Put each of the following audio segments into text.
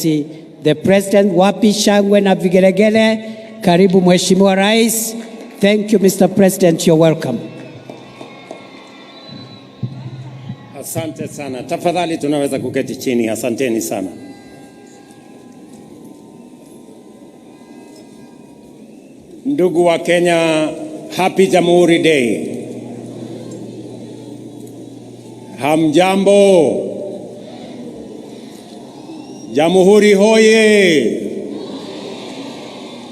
The President, wapi shangwe na vigelegele. Karibu Mheshimiwa Rais. Thank you, Mr. President. You're welcome. Asante sana. Tafadhali tunaweza kuketi chini. Asanteni sana. Ndugu wa Kenya, happy Jahmhuri Day. Hamjambo. Jahmhuri hoye.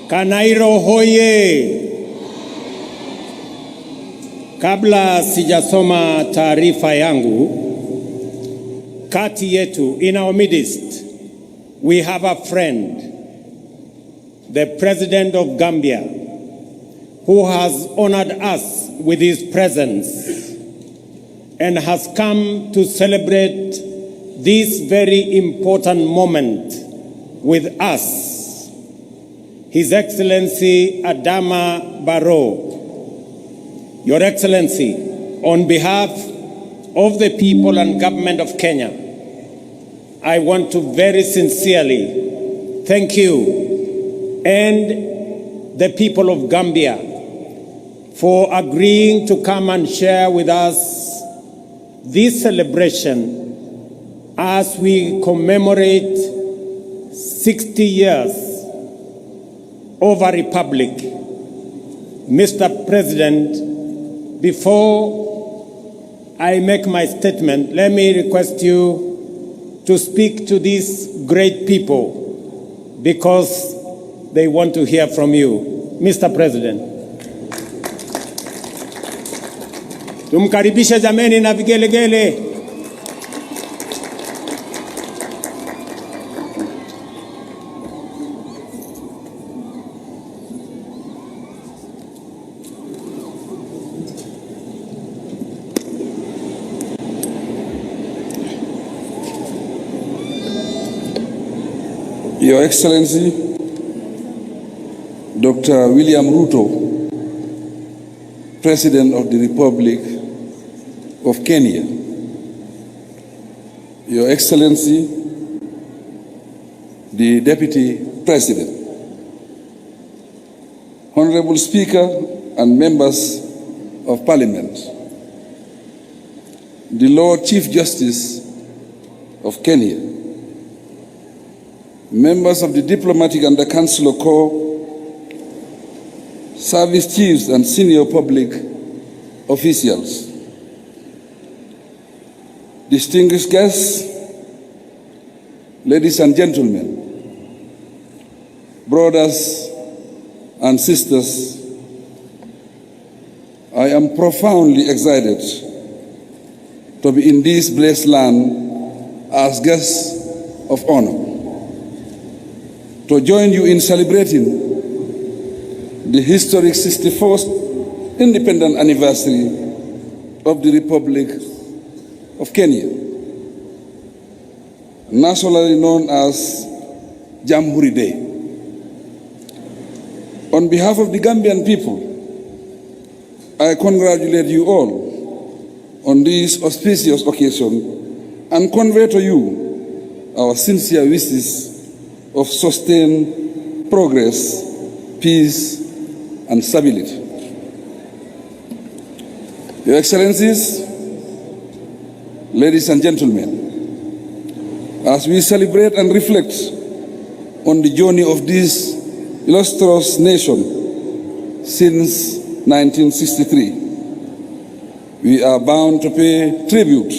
Kanairo hoye. Kabla sijasoma taarifa yangu, kati yetu, in our midst, we have a friend, the President of Gambia, who has honored us with his presence and has come to celebrate this very important moment with us. His Excellency Adama Barrow. Your Excellency, on behalf of the people and government of Kenya, I want to very sincerely thank you and the people of Gambia for agreeing to come and share with us this celebration as we commemorate 60 years of a republic. Mr. President, before I make my statement, let me request you to speak to these great people because they want to hear from you. Mr. President. Tumkaribishe jameni na vigelegele. Your Excellency, Dr. William Ruto, President of the Republic of Kenya. Your Excellency, the Deputy President, Honorable Speaker and members of Parliament, the Lord Chief Justice of Kenya, members of the Diplomatic and the Consular Corps, service chiefs and senior public officials, distinguished guests, ladies and gentlemen, brothers and sisters, I am profoundly excited to be in this blessed land as guests of honor, to join you in celebrating the historic 61st independent anniversary of the Republic of Kenya, nationally known as Jahmhuri Day. On behalf of the Gambian people, I congratulate you all on this auspicious occasion and convey to you our sincere wishes of sustained progress, peace, and stability. Your Excellencies, ladies and gentlemen, as we celebrate and reflect on the journey of this illustrious nation since 1963, we are bound to pay tribute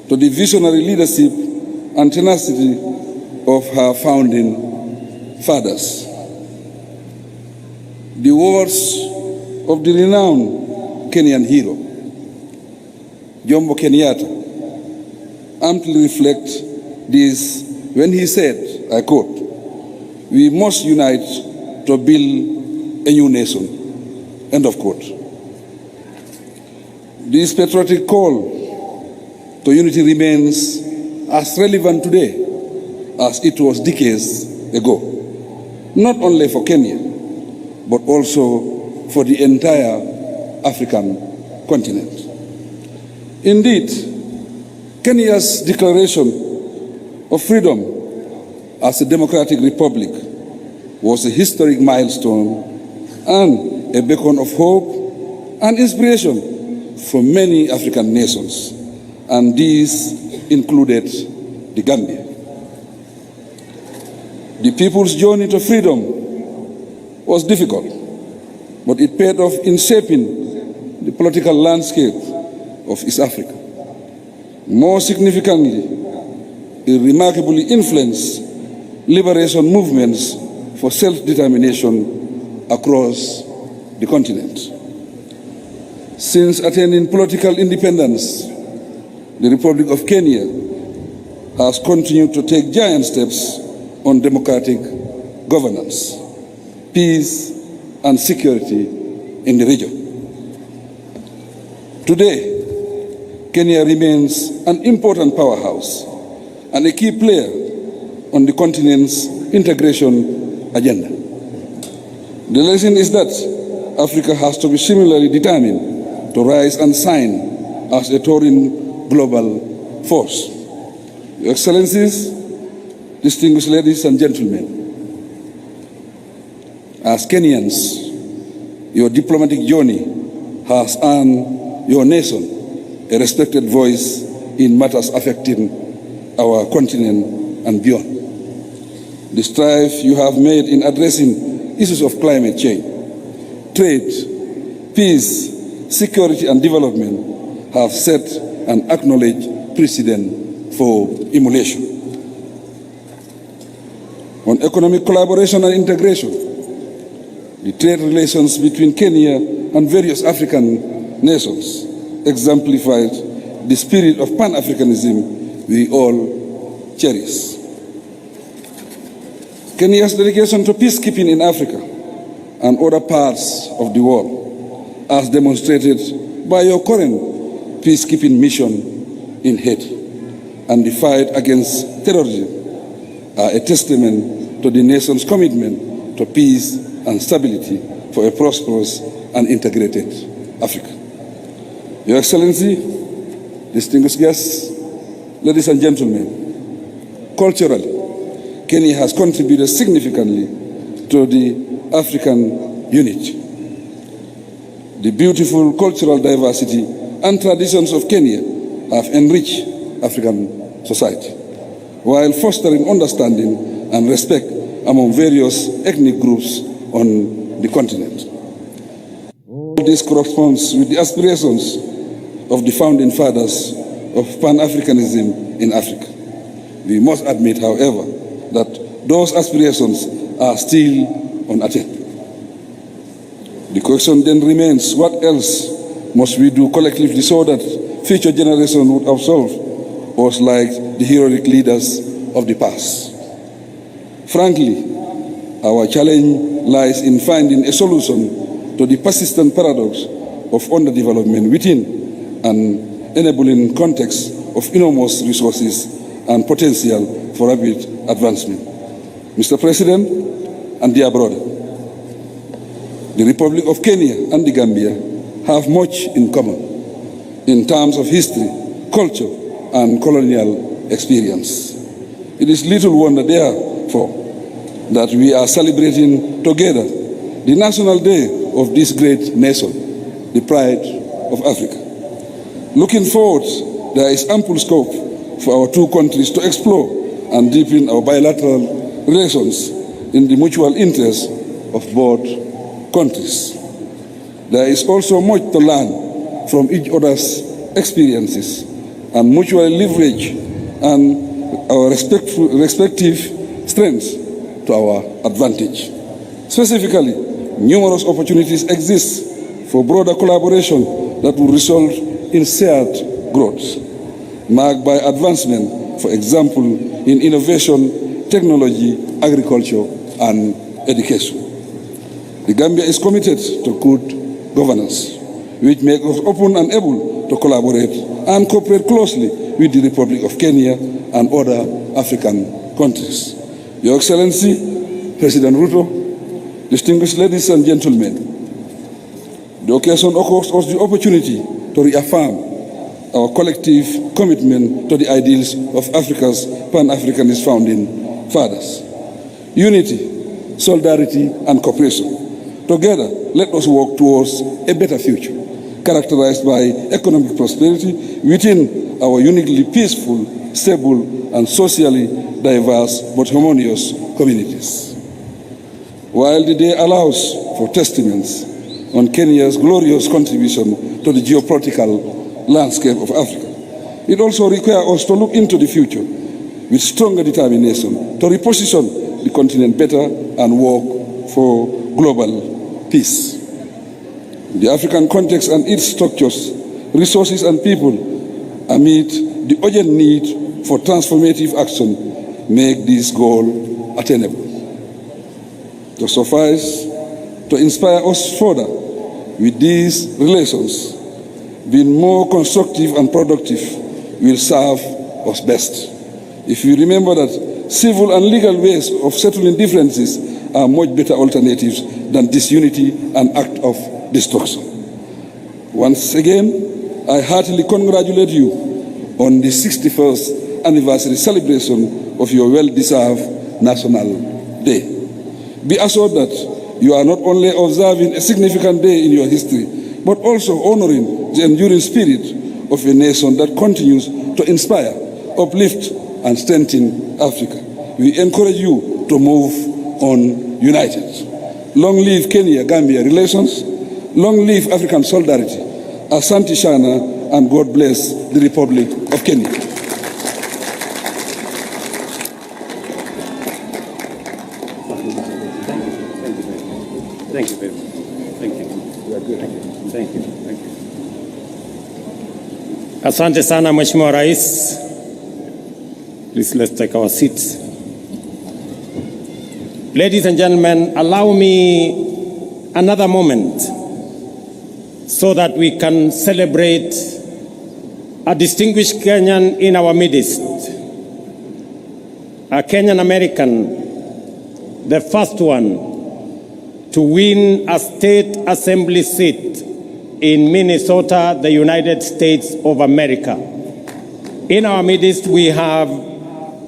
to the visionary leadership and tenacity of her founding fathers. The words of the renowned Kenyan hero, Jomo Kenyatta, amply reflect this when he said, I quote, "We must unite to build a new nation," end of quote. This patriotic call to unity remains as relevant today as it was decades ago, not only for Kenya, but also for the entire African continent. Indeed, Kenya's declaration of freedom as a democratic republic was a historic milestone and a beacon of hope and inspiration for many African nations, and these included the Gambia. The people's journey to freedom was difficult, but it paid off in shaping the political landscape of East Africa. More significantly, it remarkably influenced liberation movements for self-determination across the continent. Since attaining political independence, the Republic of Kenya has continued to take giant steps on democratic governance, peace, and security in the region. Today, Kenya remains an important powerhouse and a key player on the continent's integration agenda. The lesson is that Africa has to be similarly determined to rise and shine as a towering global force. Your Excellencies, distinguished ladies and gentlemen, as Kenyans, your diplomatic journey has earned your nation a respected voice in matters affecting our continent and beyond. The strive you have made in addressing issues of climate change, trade, peace, security, and development have set an acknowledged precedent for emulation. On economic collaboration and integration, the trade relations between Kenya and various African nations exemplified the spirit of Pan-Africanism we all cherish. Kenya's dedication to peacekeeping in Africa and other parts of the world, as demonstrated by your current peacekeeping mission in Haiti and the fight against terrorism, are a testament to the nation's commitment to peace and stability for a prosperous and integrated Africa. Your Excellency, distinguished guests, ladies and gentlemen, culturally, Kenya has contributed significantly to the African unity. The beautiful cultural diversity and traditions of Kenya have enriched African society, while fostering understanding and respect among various ethnic groups on the continent. All this corresponds with the aspirations of the founding fathers of Pan-Africanism in Africa. We must admit, however, that those aspirations are still unattained. The question then remains, what else must we do collectively so that future generations would absolve us like the heroic leaders of the past? Frankly, our challenge lies in finding a solution to the persistent paradox of underdevelopment within an enabling context of enormous resources and potential for rapid advancement. Mr. President and dear brother, the Republic of Kenya and the Gambia have much in common in terms of history, culture, and colonial experience. It is little wonder, therefore, that we are celebrating together the National Day of this great nation, the pride of Africa. Looking forward, there is ample scope for our two countries to explore and deepen our bilateral relations in the mutual interest of both countries. There is also much to learn from each other's experiences and mutually leverage and our respective strengths to our advantage. Specifically, numerous opportunities exist for broader collaboration that will result in shared growth, marked by advancement, for example, in innovation, technology, agriculture, and education. The Gambia is committed to good governance, which makes us open and able to collaborate and cooperate closely with the Republic of Kenya and other African countries. Your Excellency, President Ruto, distinguished ladies and gentlemen, the occasion offers us the opportunity to reaffirm our collective commitment to the ideals of Africa's Pan-Africanist founding fathers. Unity, solidarity, and cooperation. Together, let us work towards a better future, characterized by economic prosperity within our uniquely peaceful, stable, and socially diverse but harmonious communities. While the day allows for testaments on Kenya's glorious contribution to the geopolitical landscape of Africa, it also requires us to look into the future with stronger determination to reposition the continent better and work for global peace. The African context and its structures, resources, and people amid the urgent need for transformative action make this goal attainable. To suffice to inspire us further with these relations, being more constructive and productive will serve us best. If you remember that civil and legal ways of settling differences are much better alternatives than disunity and act of destruction. Once again, I heartily congratulate you on the 61st anniversary celebration of your well-deserved National Day. Be assured that you are not only observing a significant day in your history, but also honoring the enduring spirit of a nation that continues to inspire, uplift, and strengthen Africa. We encourage you to move on united. Long live Kenya-Gambia relations. Long live African solidarity. Asante Shana, and God bless the Republic of Kenya. Thank you very much. Thank you. You are good. Thank you. Thank you. Asante sana Mheshimiwa Rais. Please let's take our seats. Ladies and gentlemen, allow me another moment so that we can celebrate a distinguished Kenyan in our midst, a Kenyan American, the first one to win a state assembly seat in Minnesota, the United States of America. In our midst, we have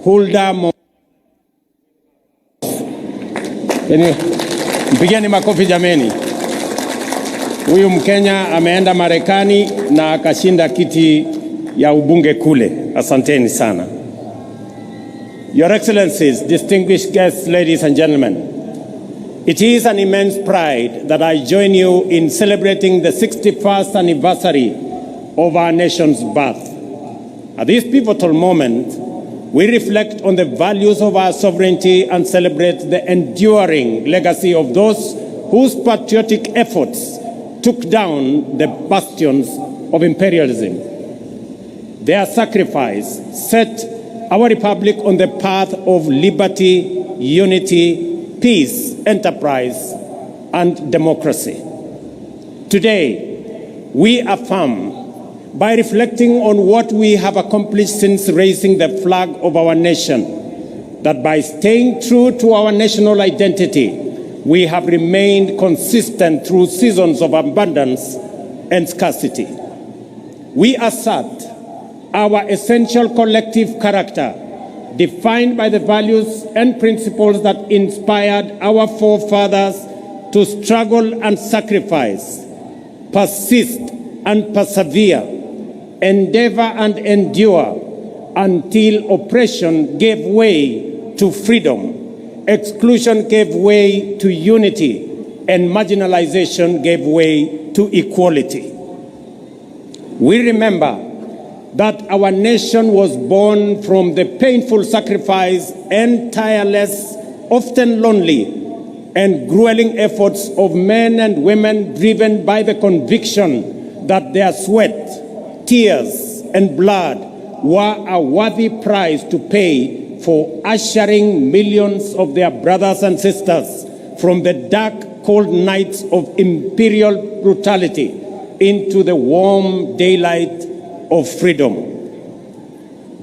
Hulda. Mpigeni makofi jameni. Huyu Mkenya ameenda Marekani na akashinda kiti ya ubunge kule. Asanteni sana. Your Excellencies, distinguished guests, ladies and gentlemen, it is an immense pride that I join you in celebrating the 61st anniversary of our nation's birth. At this pivotal moment, we reflect on the values of our sovereignty and celebrate the enduring legacy of those whose patriotic efforts took down the bastions of imperialism. Their sacrifice set our republic on the path of liberty, unity, peace, enterprise, and democracy. Today, we affirm, by reflecting on what we have accomplished since raising the flag of our nation, that by staying true to our national identity, we have remained consistent through seasons of abundance and scarcity. We assert our essential collective character, defined by the values and principles that inspired our forefathers to struggle and sacrifice, persist and persevere, endeavor and endure until oppression gave way to freedom, exclusion gave way to unity, and marginalization gave way to equality. We remember that our nation was born from the painful sacrifice and tireless, often lonely, and grueling efforts of men and women driven by the conviction that their sweat, tears, and blood were a worthy price to pay for ushering millions of their brothers and sisters from the dark, cold nights of imperial brutality into the warm daylight of freedom.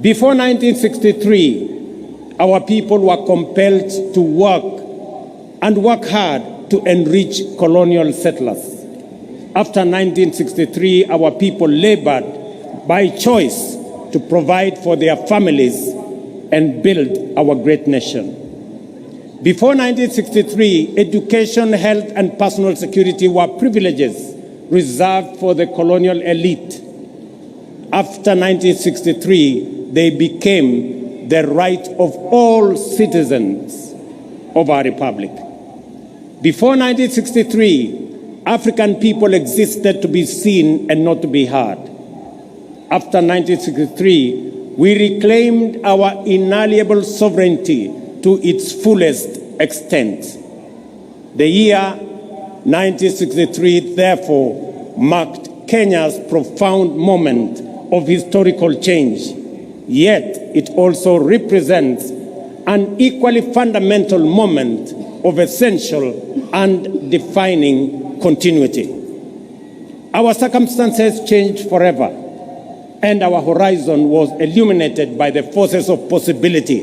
Before 1963, our people were compelled to work hard to enrich colonial settlers. After 1963, our people labored by choice to provide for their families and build our great nation. Before 1963, education, health, and personal security were privileges reserved for the colonial elite. After 1963, they became the right of all citizens of our republic. Before 1963, African people existed to be seen and not to be heard. After 1963, we reclaimed our inalienable sovereignty to its fullest extent. The year 1963, therefore, marked Kenya's profound moment of historical change, yet it also represents an equally fundamental moment of essential and defining continuity. Our circumstances changed forever, and our horizon was illuminated by the forces of possibility,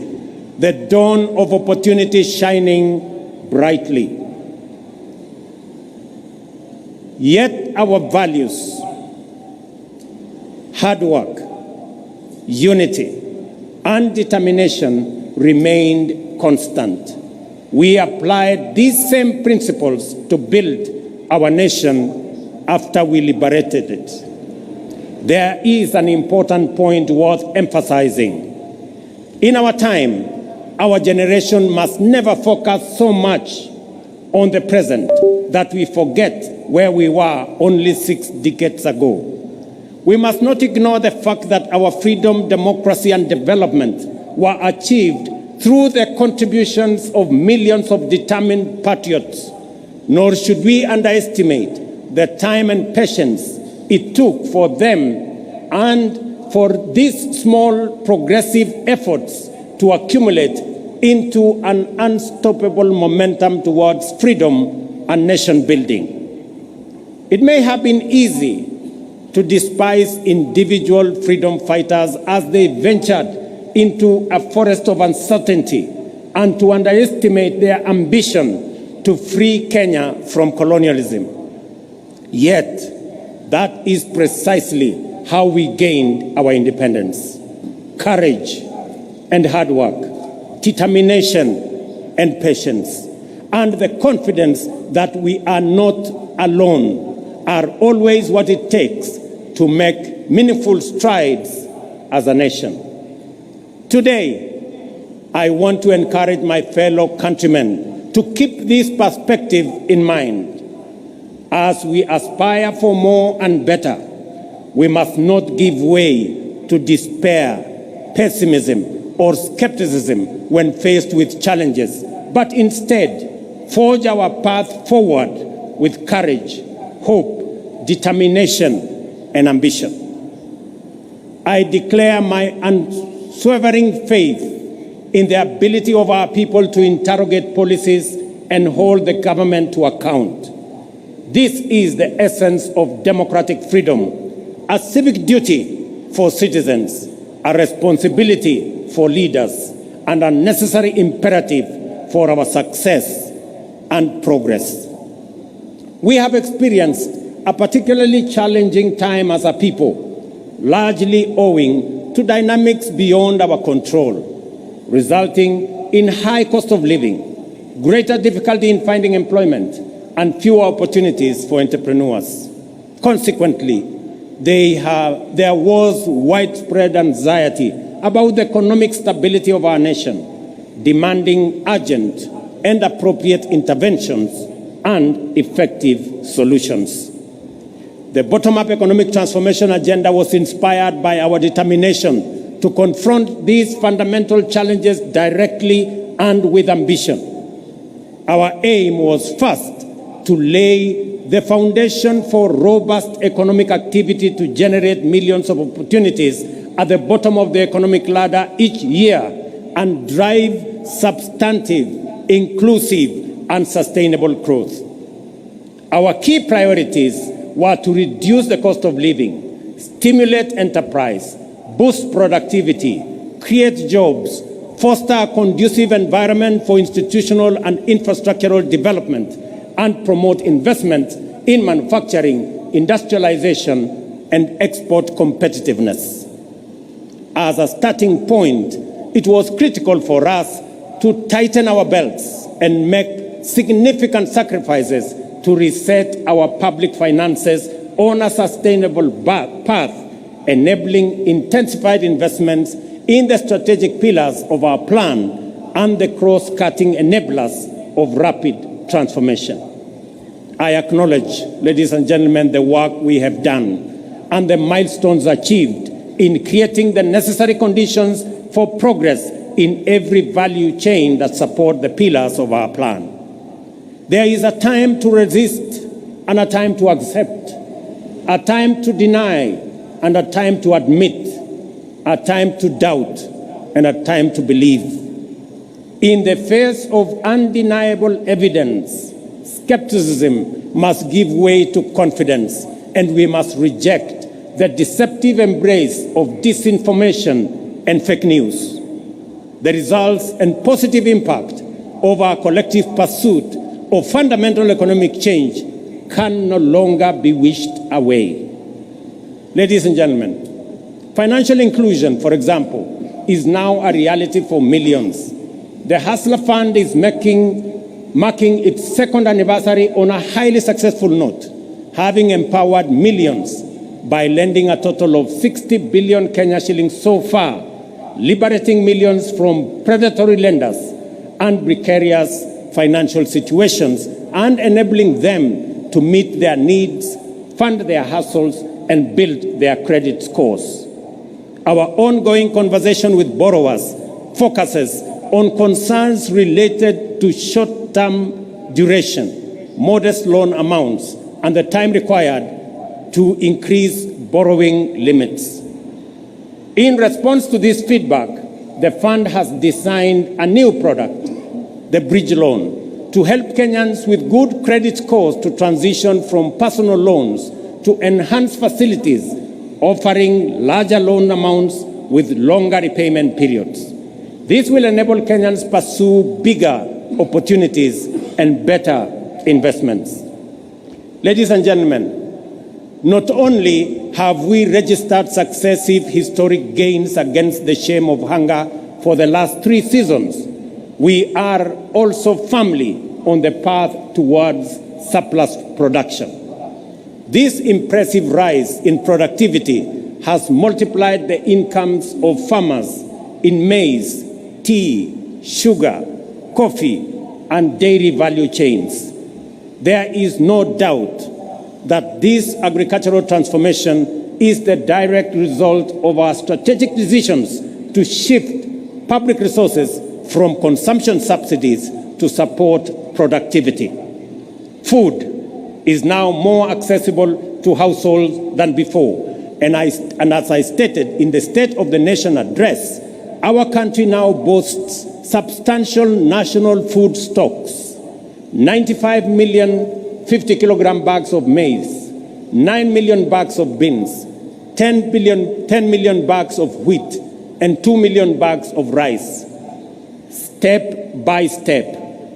the dawn of opportunity shining brightly. Yet our values, hard work, unity, and determination remained constant. We applied these same principles to build our nation after we liberated it. There is an important point worth emphasizing. In our time, our generation must never focus so much on the present that we forget where we were only 6 decades ago. We must not ignore the fact that our freedom, democracy, and development were achieved through the contributions of millions of determined patriots, nor should we underestimate the time and patience it took for them and for these small progressive efforts to accumulate into an unstoppable momentum towards freedom and nation building. It may have been easy to despise individual freedom fighters as they ventured into a forest of uncertainty and to underestimate their ambition to free Kenya from colonialism. Yet, that is precisely how we gained our independence. Courage and hard work, determination and patience, and the confidence that we are not alone are always what it takes to make meaningful strides as a nation. Today, I want to encourage my fellow countrymen to keep this perspective in mind. As we aspire for more and better, we must not give way to despair, pessimism, or skepticism when faced with challenges, but instead forge our path forward with courage, hope, determination, and ambition. I declare my unswerving faith in the ability of our people to interrogate policies and hold the government to account. This is the essence of democratic freedom, a civic duty for citizens, a responsibility for leaders, and a necessary imperative for our success and progress. We have experienced a particularly challenging time as a people, largely owing to dynamics beyond our control, resulting in high cost of living, greater difficulty in finding employment, and fewer opportunities for entrepreneurs. Consequently, there was widespread anxiety about the economic stability of our nation, demanding urgent and appropriate interventions and effective solutions. The bottom-up economic transformation agenda was inspired by our determination to confront these fundamental challenges directly and with ambition. Our aim was first to lay the foundation for robust economic activity to generate millions of opportunities at the bottom of the economic ladder each year and drive substantive, inclusive, and sustainable growth. Our key priorities were to reduce the cost of living, stimulate enterprise, boost productivity, create jobs, foster a conducive environment for institutional and infrastructural development, and promote investment in manufacturing, industrialization, and export competitiveness. As a starting point, it was critical for us to tighten our belts and make significant sacrifices to reset our public finances on a sustainable path, enabling intensified investments in the strategic pillars of our plan and the cross-cutting enablers of rapid transformation. I acknowledge, ladies and gentlemen, the work we have done and the milestones achieved in creating the necessary conditions for progress in every value chain that support the pillars of our plan. There is a time to resist and a time to accept, a time to deny and a time to admit, a time to doubt and a time to believe. In the face of undeniable evidence, skepticism must give way to confidence, and we must reject the deceptive embrace of disinformation and fake news. The results and positive impact of our collective pursuit of fundamental economic change can no longer be wished away. Ladies and gentlemen, financial inclusion, for example, is now a reality for millions. The Hustler Fund is marking its second anniversary on a highly successful note, having empowered millions by lending a total of 60 billion Kenya shillings so far, liberating millions from predatory lenders and precarious financial situations and enabling them to meet their needs, fund their hustles, and build their credit scores. Our ongoing conversation with borrowers focuses on concerns related to short-term duration, modest loan amounts, and the time required to increase borrowing limits. In response to this feedback, the fund has designed a new product, the bridge loan, to help Kenyans with good credit scores to transition from personal loans to enhanced facilities offering larger loan amounts with longer repayment periods. This will enable Kenyans pursue bigger opportunities and better investments. Ladies and gentlemen, not only have we registered successive historic gains against the shame of hunger for the last 3 seasons, we are also firmly on the path towards surplus production. This impressive rise in productivity has multiplied the incomes of farmers in maize, tea, sugar, coffee, and dairy value chains. There is no doubt that this agricultural transformation is the direct result of our strategic decisions to shift public resources from consumption subsidies to support productivity. Food is now more accessible to households than before. And as I stated in the State of the Nation address, our country now boasts substantial national food stocks, 95 million 50-kilogram bags of maize, 9 million bags of beans, 10 million bags of wheat, and 2 million bags of rice. Step by step,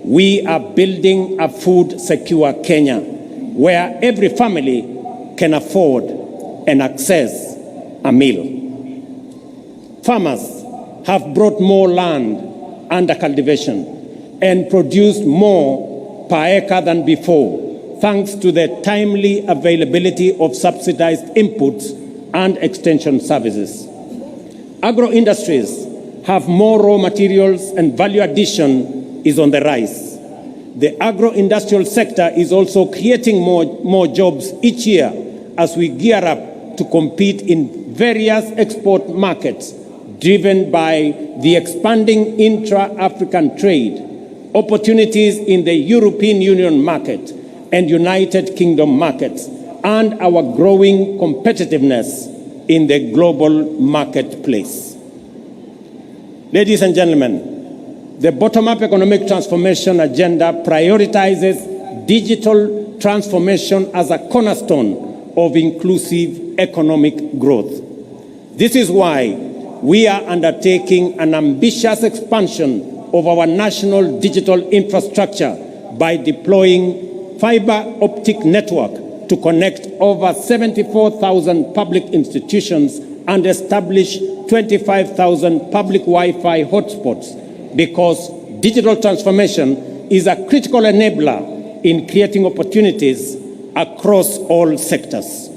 we are building a food-secure Kenya, where every family can afford and access a meal. Farmers have brought more land under cultivation and produced more per acre than before, thanks to the timely availability of subsidized inputs and extension services. Agro-industries have more raw materials and value addition is on the rise. The agro-industrial sector is also creating more jobs each year as we gear up to compete in various export markets, driven by the expanding intra-African trade, opportunities in the European Union market and United Kingdom markets, and our growing competitiveness in the global marketplace. Ladies and gentlemen, the bottom-up economic transformation agenda prioritizes digital transformation as a cornerstone of inclusive economic growth. This is why we are undertaking an ambitious expansion of our national digital infrastructure by deploying fiber optic network to connect over 74,000 public institutions and establish 25,000 public Wi-Fi hotspots, because digital transformation is a critical enabler in creating opportunities across all sectors.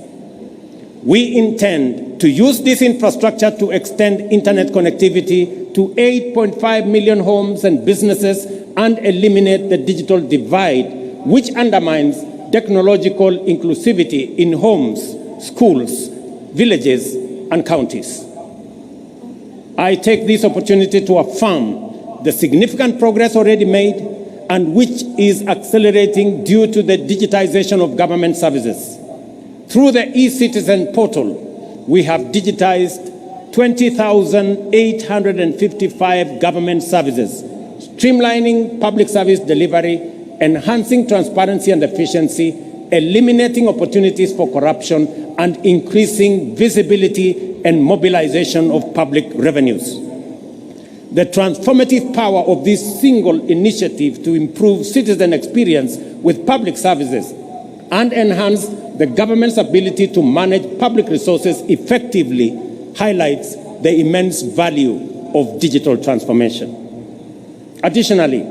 We intend to use this infrastructure to extend internet connectivity to 8.5 million homes and businesses and eliminate the digital divide, which undermines technological inclusivity in homes, schools, villages, and counties. I take this opportunity to affirm the significant progress already made and which is accelerating due to the digitization of government services. Through the eCitizen portal, we have digitized 20,855 government services, streamlining public service delivery, enhancing transparency and efficiency, eliminating opportunities for corruption, and increasing visibility and mobilization of public revenues. The transformative power of this single initiative to improve citizen experience with public services and enhance the government's ability to manage public resources effectively highlights the immense value of digital transformation. Additionally,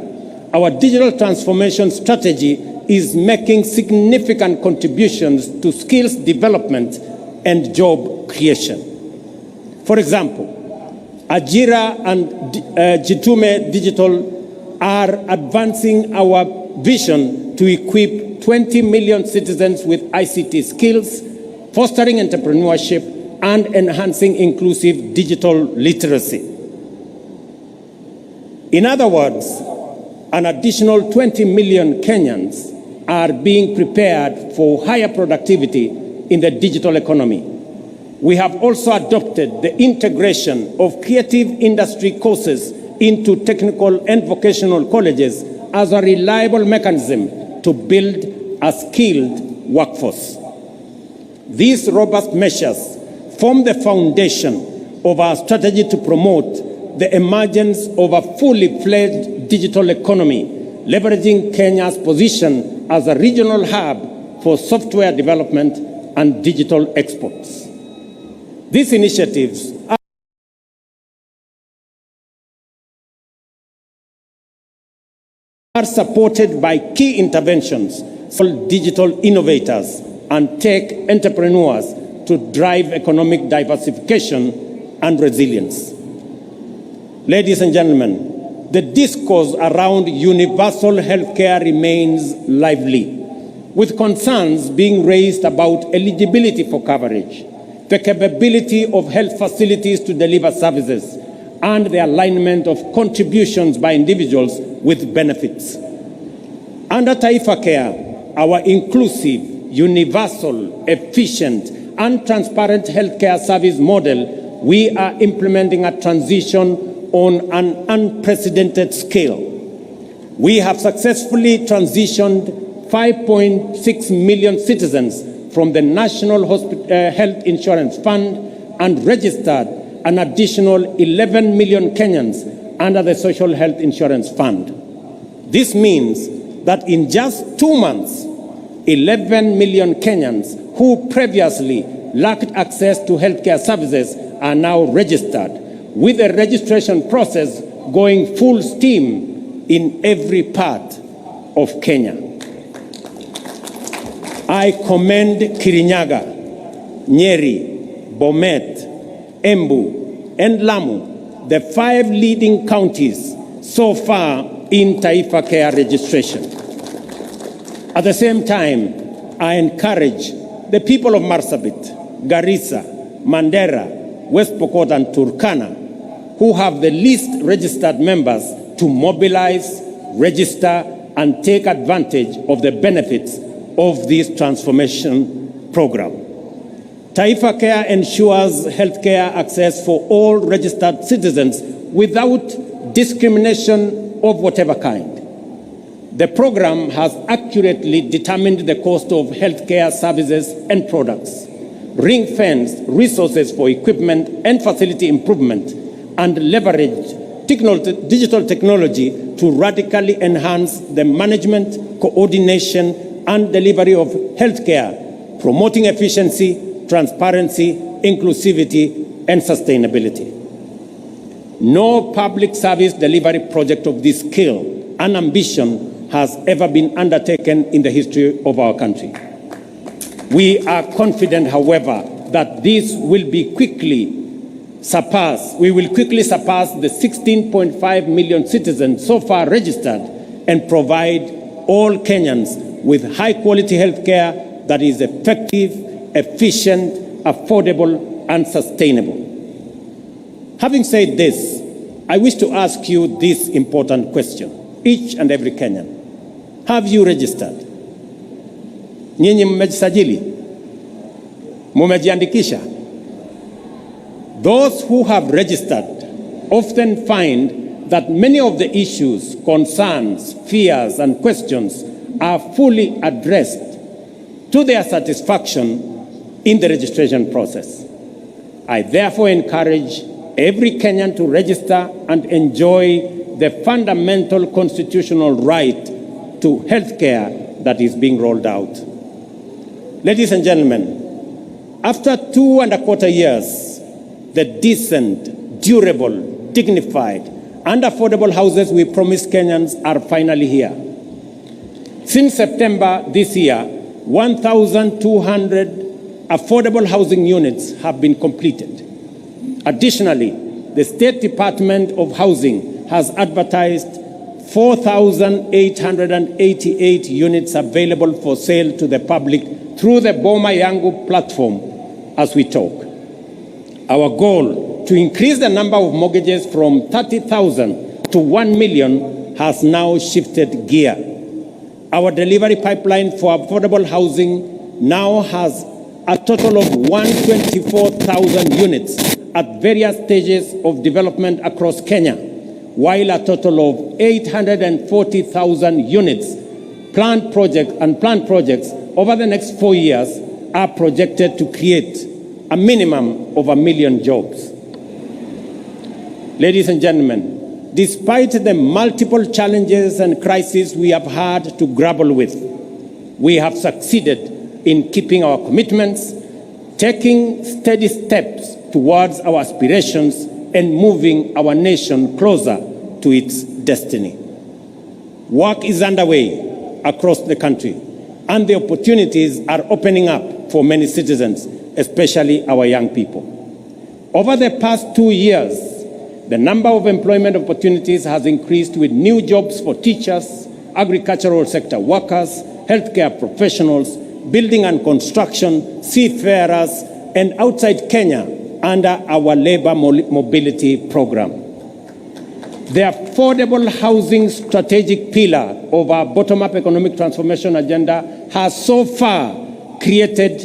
our digital transformation strategy is making significant contributions to skills development and job creation. For example, Ajira and Jitume Digital are advancing our vision to equip 20 million citizens with ICT skills, fostering entrepreneurship, and enhancing inclusive digital literacy. In other words, an additional 20 million Kenyans are being prepared for higher productivity in the digital economy. We have also adopted the integration of creative industry courses into technical and vocational colleges as a reliable mechanism to build a skilled workforce. These robust measures form the foundation of our strategy to promote the emergence of a fully fledged digital economy, leveraging Kenya's position as a regional hub for software development and digital exports. These initiatives are supported by key interventions for digital innovators and tech entrepreneurs to drive economic diversification and resilience. Ladies and gentlemen, the discourse around universal healthcare remains lively, with concerns being raised about eligibility for coverage, the capability of health facilities to deliver services, and the alignment of contributions by individuals with benefits. Under Taifa Care, our inclusive, universal, efficient, and transparent healthcare service model, we are implementing a transition on an unprecedented scale. We have successfully transitioned 5.6 million citizens from the National Health Insurance Fund and registered an additional 11 million Kenyans under the Social Health Insurance Fund. This means that in just 2 months, 11 million Kenyans who previously lacked access to healthcare services are now registered, with the registration process going full steam in every part of Kenya. I commend Kirinyaga, Nyeri, Bomet, Embu, and Lamu, the 5 leading counties so far in Taifa Care registration. At the same time, I encourage the people of Marsabit, Garissa, Mandera, West Pokot, and Turkana, who have the least registered members, to mobilize, register, and take advantage of the benefits of this transformation program. Taifa Care ensures healthcare access for all registered citizens without discrimination of whatever kind. The program has accurately determined the cost of healthcare services and products, ring-fenced resources for equipment and facility improvement, and leveraged digital technology to radically enhance the management, coordination, and delivery of healthcare, promoting efficiency, transparency, inclusivity, and sustainability. No public service delivery project of this scale and ambition has ever been undertaken in the history of our country. We are confident, however, that this will be quickly surpass. We will quickly surpass the 16.5 million citizens so far registered and provide all Kenyans with high-quality health care that is effective, efficient, affordable, and sustainable. Having said this, I wish to ask you this important question, each and every Kenyan. Have you registered? Nyinyi mmejisajili? Mumejiandikisha? Those who have registered often find that many of the issues, concerns, fears, and questions are fully addressed to their satisfaction in the registration process. I therefore encourage every Kenyan to register and enjoy the fundamental constitutional right to health care that is being rolled out. Ladies and gentlemen, after 2.25 years, the decent, durable, dignified, and affordable houses we promised Kenyans are finally here. Since September this year, 1,200 affordable housing units have been completed. Additionally, the State Department of Housing has advertised 4,888 units available for sale to the public through the Boma Yangu platform as we talk. Our goal to increase the number of mortgages from 30,000 to 1 million has now shifted gear. Our delivery pipeline for affordable housing now has a total of 124,000 units at various stages of development across Kenya, while a total of 840,000 units planned projects over the next 4 years are projected to create a minimum of 1 million jobs. Ladies and gentlemen, despite the multiple challenges and crises we have had to grapple with, we have succeeded in keeping our commitments, taking steady steps towards our aspirations, and moving our nation closer to its destiny. Work is underway across the country, and the opportunities are opening up for many citizens, especially our young people. Over the past 2 years, the number of employment opportunities has increased with new jobs for teachers, agricultural sector workers, healthcare professionals, building and construction, seafarers, and outside Kenya under our labor mobility program. The affordable housing strategic pillar of our bottom-up economic transformation agenda has so far created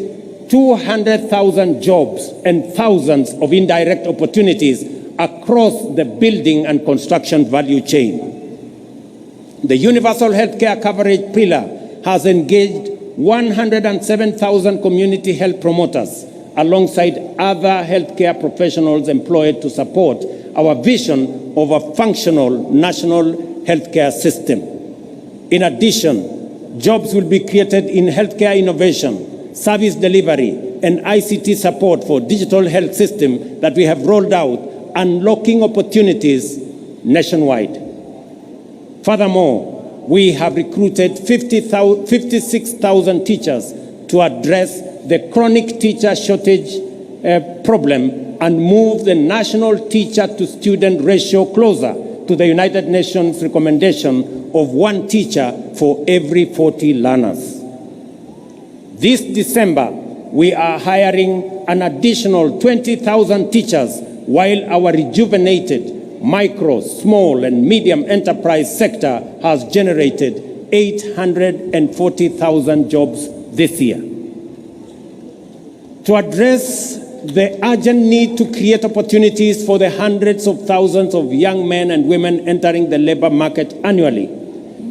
200,000 jobs and thousands of indirect opportunities across the building and construction value chain. The universal healthcare coverage pillar has engaged 107,000 community health promoters alongside other healthcare professionals employed to support our vision of a functional national healthcare system. In addition, jobs will be created in healthcare innovation, service delivery, and ICT support for digital health system that we have rolled out, unlocking opportunities nationwide. Furthermore, we have recruited 56,000 teachers to address the chronic teacher shortage problem and move the national teacher-to-student ratio closer to the United Nations recommendation of 1 teacher for every 40 learners. This December, we are hiring an additional 20,000 teachers, while our rejuvenated micro, small, and medium enterprise sector has generated 840,000 jobs this year. To address the urgent need to create opportunities for the hundreds of thousands of young men and women entering the labor market annually,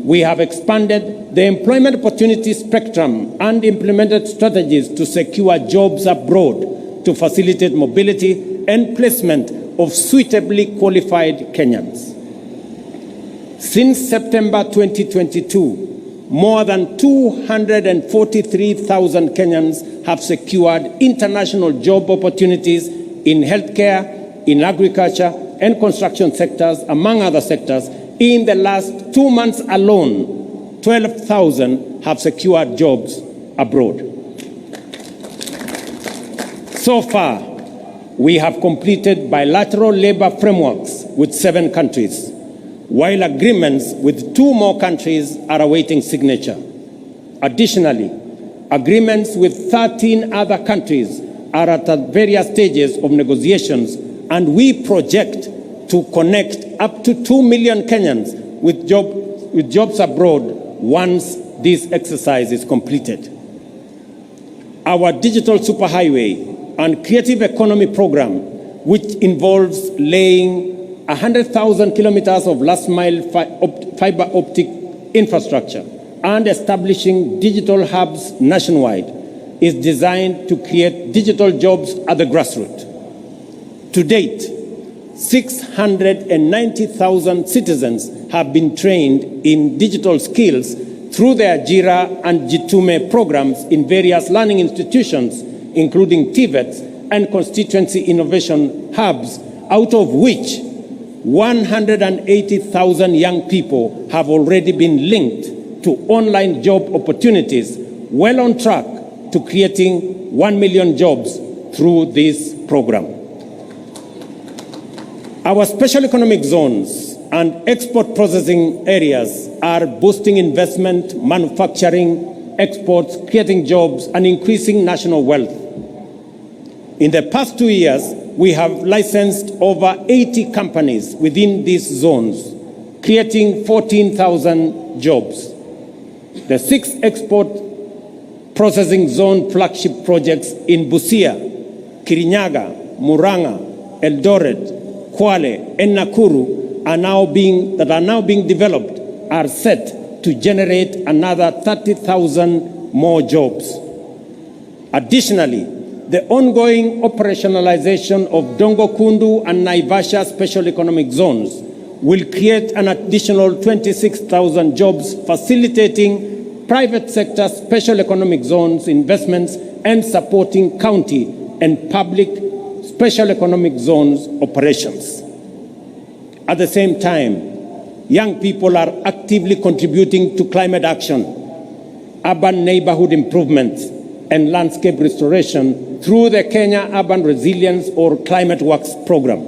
we have expanded the employment opportunity spectrum and implemented strategies to secure jobs abroad to facilitate mobility and placement of suitably qualified Kenyans. Since September 2022, more than 243,000 Kenyans have secured international job opportunities in healthcare, in agriculture, and construction sectors, among other sectors. In the last 2 months alone, 12,000 have secured jobs abroad. So far, we have completed bilateral labor frameworks with 7 countries, while agreements with 2 more countries are awaiting signature. Additionally, agreements with 13 other countries are at various stages of negotiations, and we project to connect up to 2 million Kenyans with jobs abroad once this exercise is completed. Our digital superhighway and creative economy program, which involves laying 100,000 kilometers of last-mile fiber optic infrastructure and establishing digital hubs nationwide, is designed to create digital jobs at the grassroots. To date, 690,000 citizens have been trained in digital skills through their Jira and Jitume programs in various learning institutions, including TVETs and constituency innovation hubs, out of which 180,000 young people have already been linked to online job opportunities, well on track to creating 1 million jobs through this program. Our special economic zones and export processing areas are boosting investment, manufacturing, exports, creating jobs, and increasing national wealth. In the past 2 years, we have licensed over 80 companies within these zones, creating 14,000 jobs. The 6 export processing zone flagship projects in Busia, Kirinyaga, Murang'a, Eldoret, Kwale, and Nakuru are now being developed are set to generate another 30,000 more jobs. Additionally, the ongoing operationalization of Dongo Kundu and Naivasha special economic zones will create an additional 26,000 jobs, facilitating private sector special economic zones investments and supporting county and public special economic zones operations. At the same time, young people are actively contributing to climate action, urban neighborhood improvements, and landscape restoration through the Kenya Urban Resilience or Climate Works program.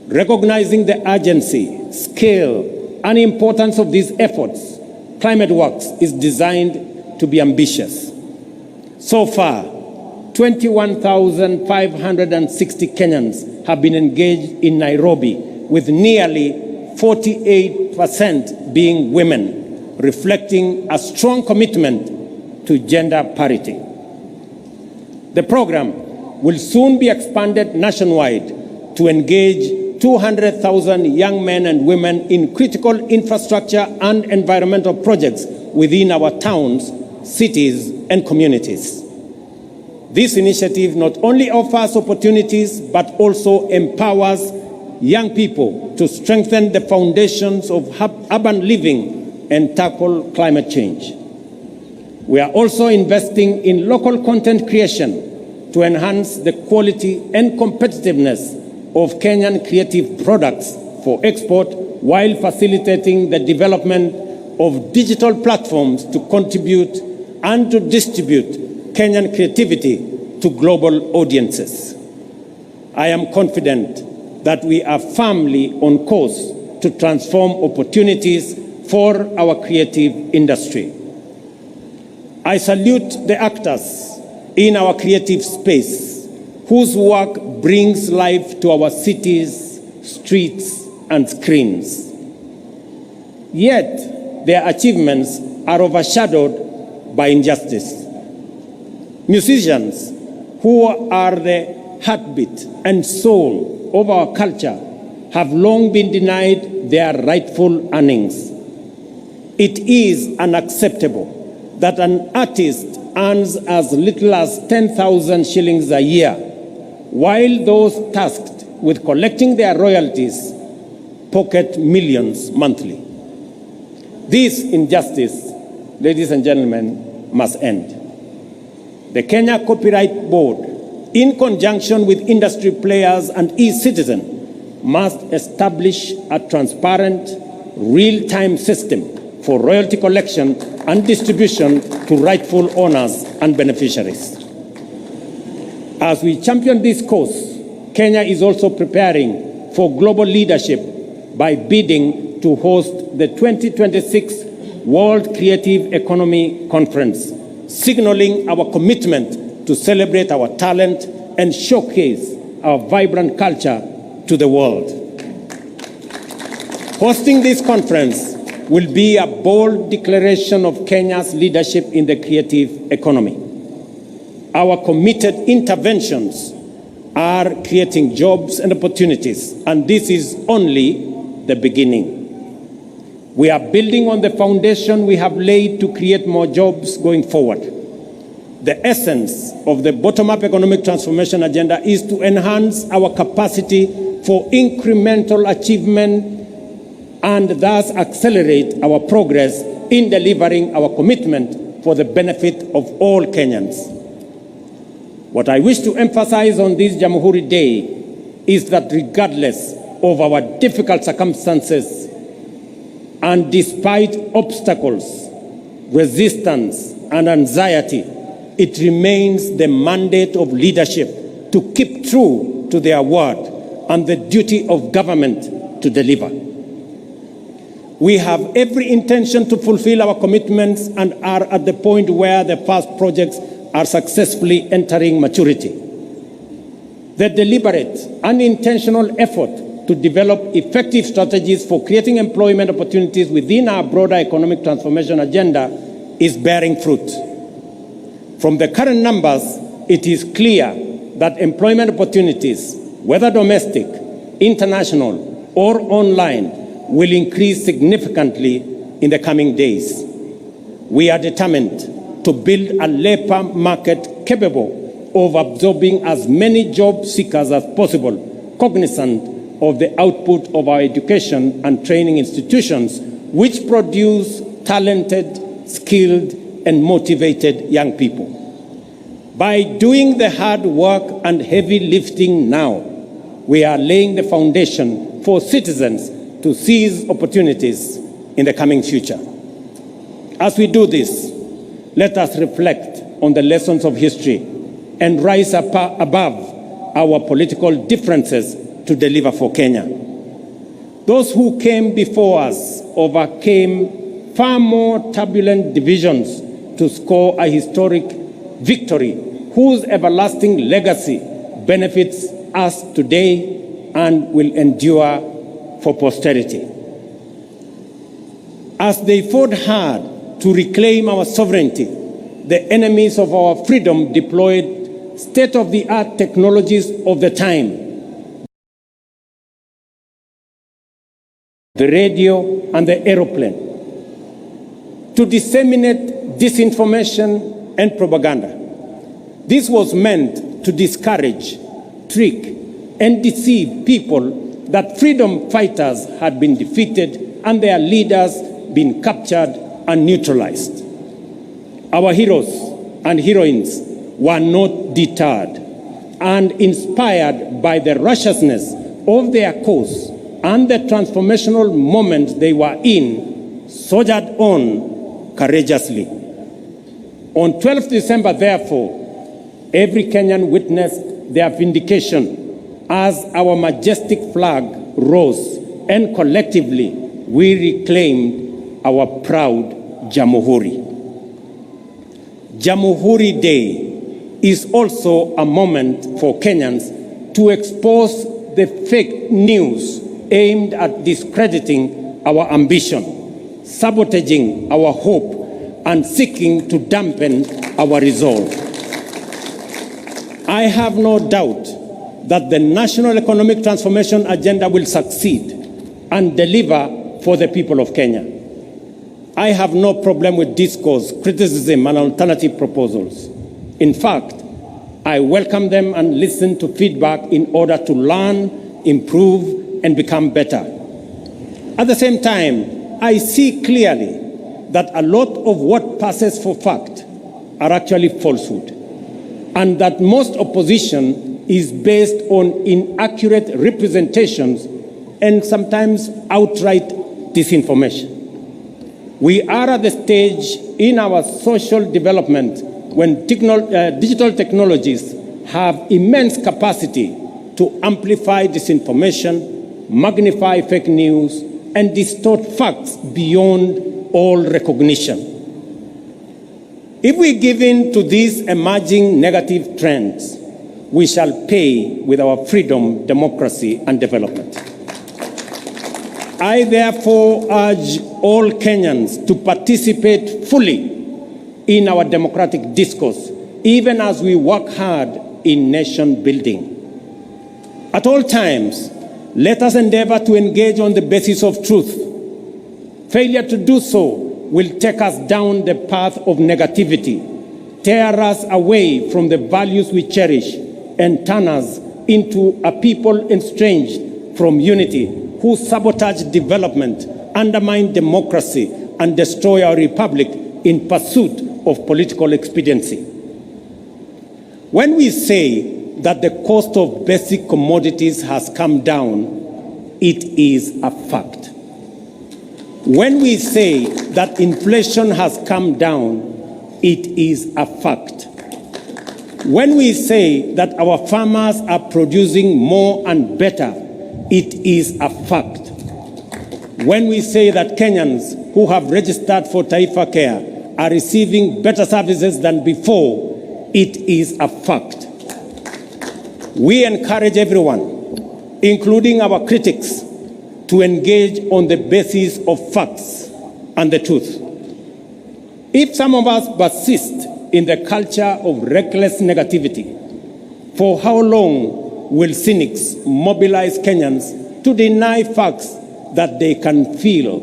Recognizing the urgency, scale, and importance of these efforts, Climate Works is designed to be ambitious. So far, 21,560 Kenyans have been engaged in Nairobi, with nearly 48% being women, reflecting a strong commitment to gender parity. The program will soon be expanded nationwide to engage 200,000 young men and women in critical infrastructure and environmental projects within our towns, cities, and communities. This initiative not only offers opportunities, but also empowers young people to strengthen the foundations of urban living and tackle climate change. We are also investing in local content creation to enhance the quality and competitiveness of Kenyan creative products for export, while facilitating the development of digital platforms to contribute and to distribute Kenyan creativity to global audiences. I am confident that we are firmly on course to transform opportunities for our creative industry. I salute the actors in our creative space whose work brings life to our cities, streets, and screens. Yet, their achievements are overshadowed by injustice. Musicians, who are the heartbeat and soul of our culture, have long been denied their rightful earnings. It is unacceptable that an artist earns as little as 10,000 shillings a year, while those tasked with collecting their royalties pocket millions monthly. This injustice, ladies and gentlemen, must end. The Kenya Copyright Board in conjunction with industry players and e-citizens, must establish a transparent, real-time system for royalty collection and distribution to rightful owners and beneficiaries. As we champion this cause, Kenya is also preparing for global leadership by bidding to host the 2026 World Creative Economy Conference, signaling our commitment to celebrate our talent and showcase our vibrant culture to the world. Hosting this conference will be a bold declaration of Kenya's leadership in the creative economy. Our committed interventions are creating jobs and opportunities, and this is only the beginning. We are building on the foundation we have laid to create more jobs going forward. The essence of the bottom-up economic transformation agenda is to enhance our capacity for incremental achievement and thus accelerate our progress in delivering our commitment for the benefit of all Kenyans. What I wish to emphasize on this Jahmhuri Day is that regardless of our difficult circumstances and despite obstacles, resistance, and anxiety, it remains the mandate of leadership to keep true to their word and the duty of government to deliver. We have every intention to fulfill our commitments and are at the point where the first projects are successfully entering maturity. The deliberate and intentional effort to develop effective strategies for creating employment opportunities within our broader economic transformation agenda is bearing fruit. From the current numbers, it is clear that employment opportunities, whether domestic, international, or online, will increase significantly in the coming days. We are determined to build a labor market capable of absorbing as many job seekers as possible, cognizant of the output of our education and training institutions, which produce talented, skilled, and motivated young people. By doing the hard work and heavy lifting now, we are laying the foundation for citizens to seize opportunities in the coming future. As we do this, let us reflect on the lessons of history and rise above our political differences to deliver for Kenya. Those who came before us overcame far more turbulent divisions to score a historic victory whose everlasting legacy benefits us today and will endure for posterity. As they fought hard to reclaim our sovereignty, the enemies of our freedom deployed state-of-the-art technologies of the time. The radio and the aeroplane, to disseminate disinformation and propaganda. This was meant to discourage, trick, and deceive people that freedom fighters had been defeated and their leaders been captured and neutralized. Our heroes and heroines were not deterred and inspired by the righteousness of their cause and the transformational moment they were in, soldiered on courageously. On 12th December, therefore, every Kenyan witnessed their vindication as our majestic flag rose and collectively we reclaimed our proud Jahmhuri. Jahmhuri Day is also a moment for Kenyans to expose the fake news aimed at discrediting our ambition, sabotaging our hope, and seeking to dampen our resolve. I have no doubt that the National Economic Transformation Agenda will succeed and deliver for the people of Kenya. I have no problem with discourse, criticism, and alternative proposals. In fact, I welcome them and listen to feedback in order to learn, improve, and become better. At the same time, I see clearly that a lot of what passes for fact are actually falsehood. and that most opposition is based on inaccurate representations and sometimes outright disinformation. We are at the stage in our social development when digital technologies have immense capacity to amplify disinformation, magnify fake news, and distort facts beyond all recognition. If we give in to these emerging negative trends, we shall pay with our freedom, democracy, and development. I therefore urge all Kenyans to participate fully in our democratic discourse, even as we work hard in nation building. At all times, let us endeavor to engage on the basis of truth. Failure to do so will take us down the path of negativity, tear us away from the values we cherish, and turn us into a people estranged from unity, who sabotage development, undermine democracy, and destroy our republic in pursuit of political expediency. When we say that the cost of basic commodities has come down, it is a fact. When we say that inflation has come down, it is a fact. When we say that our farmers are producing more and better, it is a fact. When we say that Kenyans who have registered for Taifa Care are receiving better services than before, it is a fact. We encourage everyone, including our critics, to engage on the basis of facts and the truth. If some of us persist in the culture of reckless negativity, for how long will cynics mobilize Kenyans to deny facts that they can feel,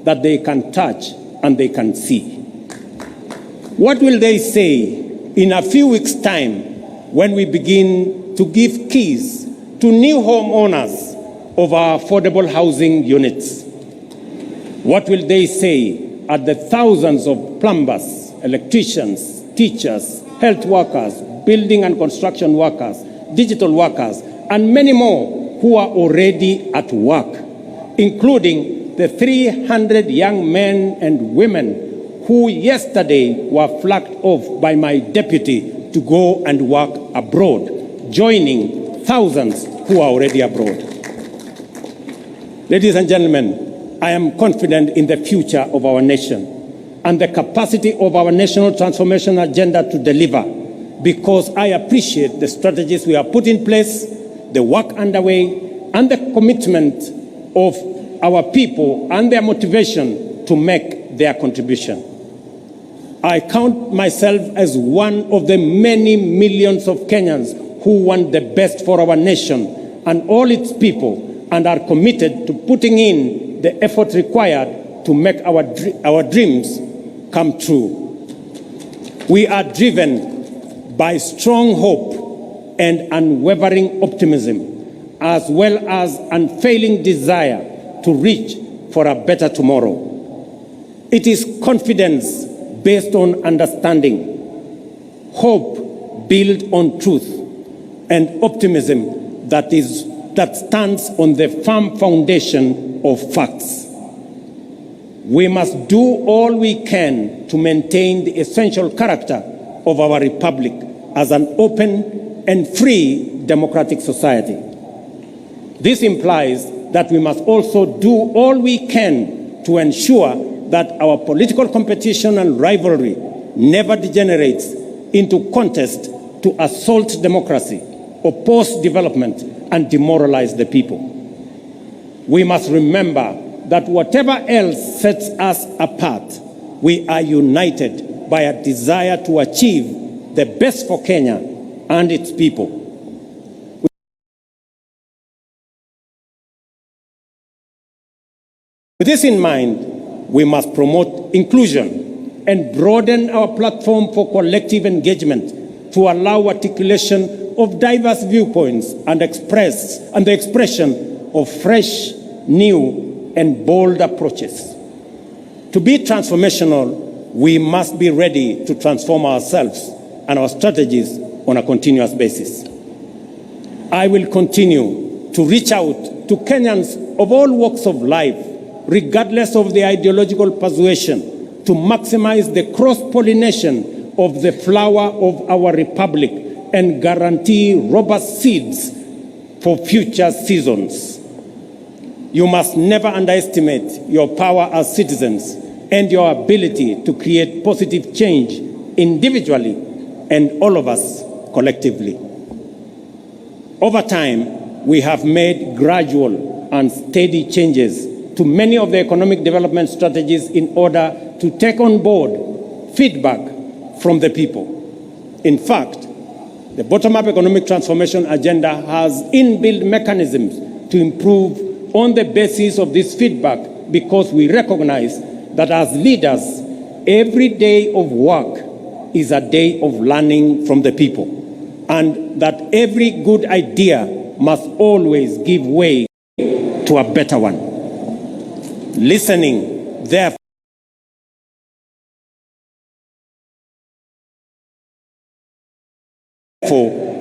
that they can touch, and they can see? What will they say in a few weeks' time when we begin to give keys to new homeowners of our affordable housing units? What will they say at the thousands of plumbers, electricians, teachers, health workers, building and construction workers, digital workers, and many more who are already at work, including the 300 young men and women who yesterday were flagged off by my deputy to go and work abroad, joining thousands who are already abroad. Ladies and gentlemen, I am confident in the future of our nation and the capacity of our national transformation agenda to deliver, because I appreciate the strategies we have put in place, the work underway, and the commitment of our people and their motivation to make their contribution. I count myself as one of the many millions of Kenyans who want the best for our nation and all its people, and are committed to putting in the effort required to make our dreams come true. We are driven by strong hope and unwavering optimism, as well as unfailing desire to reach for a better tomorrow. It is confidence based on understanding, hope built on truth, and optimism that stands on the firm foundation of facts. We must do all we can to maintain the essential character of our republic as an open and free democratic society. This implies that we must also do all we can to ensure that our political competition and rivalry never degenerates into contest to assault democracy, oppose development, and demoralize the people. We must remember that whatever else sets us apart, we are united by a desire to achieve the best for Kenya and its people. With this in mind, we must promote inclusion and broaden our platform for collective engagement to allow articulation of diverse viewpoints and the expression of fresh, new, and bold approaches. To be transformational, we must be ready to transform ourselves and our strategies on a continuous basis. I will continue to reach out to Kenyans of all walks of life, regardless of their ideological persuasion, to maximize the cross-pollination of the flower of our republic and guarantee robust seeds for future seasons. You must never underestimate your power as citizens and your ability to create positive change individually and all of us collectively. Over time, we have made gradual and steady changes to many of the economic development strategies in order to take on board feedback from the people. In fact, the bottom-up economic transformation agenda has inbuilt mechanisms to improve on the basis of this feedback, because we recognize that as leaders, every day of work is a day of learning from the people, and that every good idea must always give way to a better one. Listening, therefore,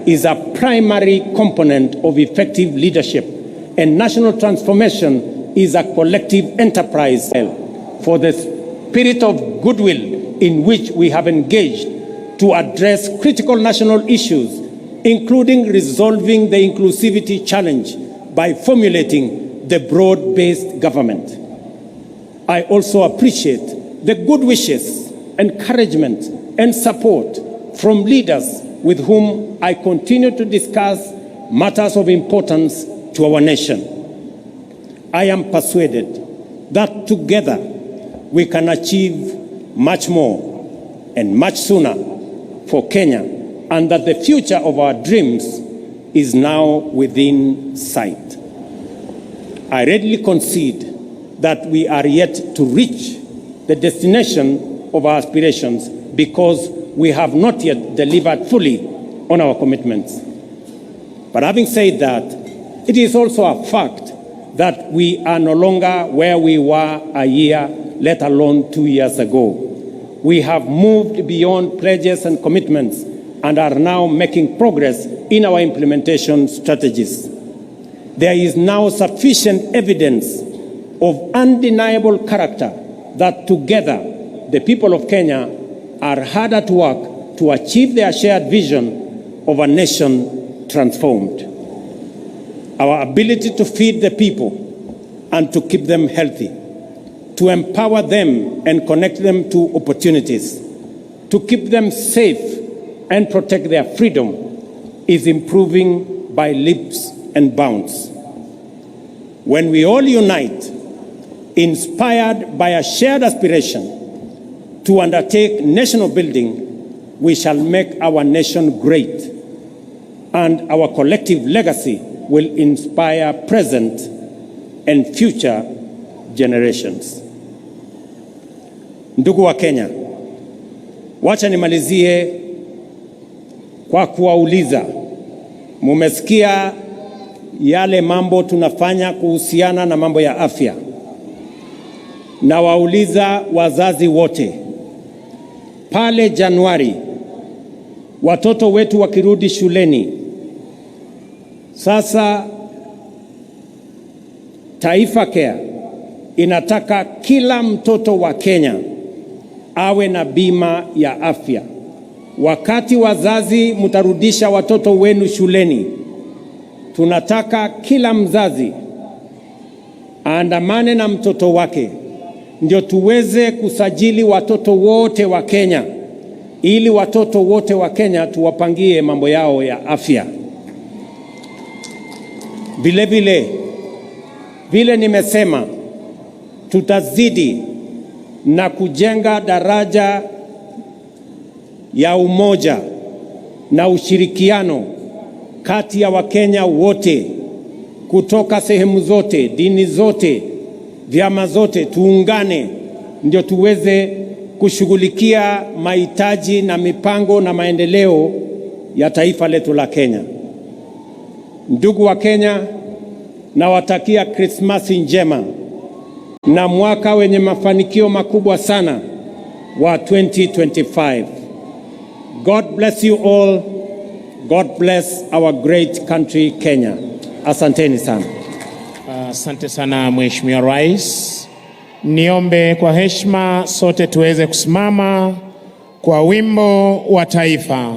is a primary component of effective leadership, and national transformation is a collective enterprise. For the spirit of goodwill in which we have engaged to address critical national issues, including resolving the inclusivity challenge by formulating the broad-based government. I also appreciate the good wishes, encouragement, and support from leaders with whom I continue to discuss matters of importance to our nation. I am persuaded that together we can achieve much more and much sooner for Kenya, and that the future of our dreams is now within sight. I readily concede that we are yet to reach the destination of our aspirations because we have not yet delivered fully on our commitments. But having said that, it is also a fact that we are no longer where we were a year, let alone 2 years ago. We have moved beyond pledges and commitments and are now making progress in our implementation strategies. There is now sufficient evidence of undeniable character that together the people of Kenya are hard at work to achieve their shared vision of a nation transformed. Our ability to feed the people and to keep them healthy, to empower them and connect them to opportunities, to keep them safe and protect their freedom is improving by leaps and bounds. When we all unite, inspired by a shared aspiration to undertake national building, we shall make our nation great, and our collective legacy will inspire present and future generations. Ndugu wa Kenya, wacha nimalizie kwa kuwauliza, mumesikia yale mambo tunafanya kuhusiana na mambo ya afya. Na wauliza wazazi wote, pale Januari watoto wetu wakirudi shuleni, sasa Taifa Care inataka kila mtoto wa Kenya awe na bima ya afya. Wakati wazazi mtarudisha watoto wenu shuleni, tunataka kila mzazi aandamane na mtoto wake, ndio tuweze kusajili watoto wote wa Kenya, ili watoto wote wa Kenya tuwapangie mambo yao ya afya. Vile nimesema, tutazidi na kujenga daraja ya umoja na ushirikiano kati ya Wakenya wote kutoka sehemu zote, dini zote, vyama zote. Tuungane ndio tuweze kushughulikia mahitaji na mipango na maendeleo ya taifa letu la Kenya. Ndugu wa Kenya, nawatakia Krismasi njema na mwaka wenye mafanikio makubwa sana wa 2025. God bless you all God bless our great country, Kenya. Asanteni sana. Asante sana Mheshimiwa Rais. Niombe kwa heshima sote tuweze kusimama kwa wimbo wa taifa.